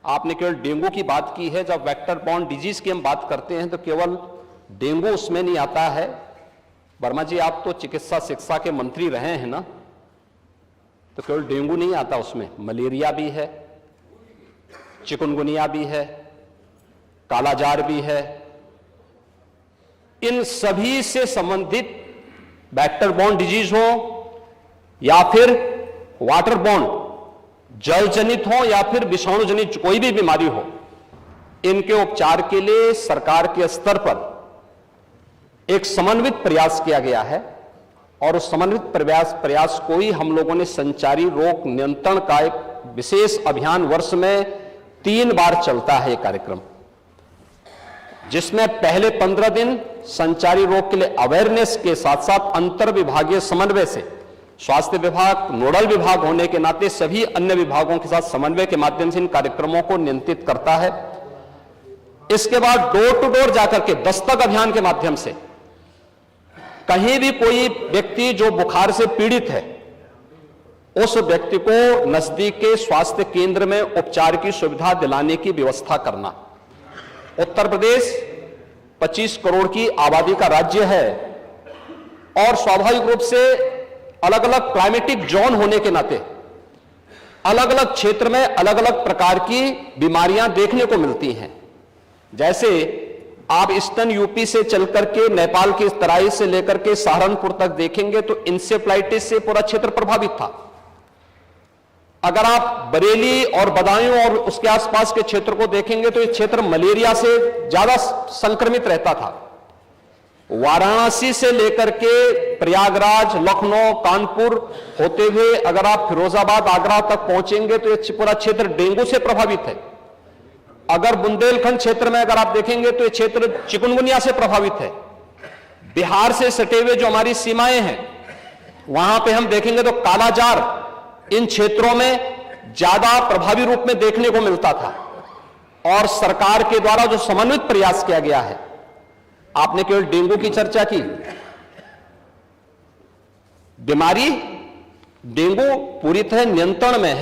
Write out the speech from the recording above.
आपने केवल डेंगू की बात की है। जब वेक्टर बॉर्न डिजीज की हम बात करते हैं तो केवल डेंगू उसमें नहीं आता है। वर्मा जी, आप तो चिकित्सा शिक्षा के मंत्री रहे हैं ना, तो केवल डेंगू नहीं आता उसमें, मलेरिया भी है, चिकनगुनिया भी है, कालाजार भी है। इन सभी से संबंधित वेक्टर बॉर्न डिजीज हो या फिर वाटर बॉर्न, जल जनित हो या फिर विषाणु जनित कोई भी बीमारी हो, इनके उपचार के लिए सरकार के स्तर पर एक समन्वित प्रयास किया गया है। और उस समन्वित प्रयास को ही हम लोगों ने संचारी रोग नियंत्रण का एक विशेष अभियान, वर्ष में 3 बार चलता है ये कार्यक्रम, जिसमें पहले 15 दिन संचारी रोग के लिए अवेयरनेस के साथ साथ अंतर विभागीय समन्वय से स्वास्थ्य विभाग नोडल विभाग होने के नाते सभी अन्य विभागों के साथ समन्वय के माध्यम से इन कार्यक्रमों को नियंत्रित करता है। इसके बाद डोर टू डोर जाकर के दस्तक अभियान के माध्यम से कहीं भी कोई व्यक्ति जो बुखार से पीड़ित है, उस व्यक्ति को नजदीक के स्वास्थ्य केंद्र में उपचार की सुविधा दिलाने की व्यवस्था करना। उत्तर प्रदेश 25 करोड़ की आबादी का राज्य है और स्वाभाविक रूप से अलग अलग क्लाइमेटिक जोन होने के नाते अलग अलग क्षेत्र में अलग अलग प्रकार की बीमारियां देखने को मिलती हैं। जैसे आप ईस्टर्न यूपी से चलकर के नेपाल की तराई से लेकर के सहारनपुर तक देखेंगे तो इंसेफ्लाइटिस से पूरा क्षेत्र प्रभावित था। अगर आप बरेली और बदायूं और उसके आसपास के क्षेत्र को देखेंगे तो ये क्षेत्र मलेरिया से ज्यादा संक्रमित रहता था। वाराणसी से लेकर के प्रयागराज, लखनऊ, कानपुर होते हुए अगर आप फिरोजाबाद, आगरा तक पहुंचेंगे तो ये पूरा क्षेत्र डेंगू से प्रभावित है। अगर बुंदेलखंड क्षेत्र में अगर आप देखेंगे तो ये क्षेत्र चिकनगुनिया से प्रभावित है। बिहार से सटे हुए जो हमारी सीमाएं हैं वहां पे हम देखेंगे तो कालाजार इन क्षेत्रों में ज्यादा प्रभावी रूप में देखने को मिलता था। और सरकार के द्वारा जो समन्वित प्रयास किया गया है, आपने केवल डेंगू की चर्चा की, बीमारी डेंगू पूरी तरह नियंत्रण में है।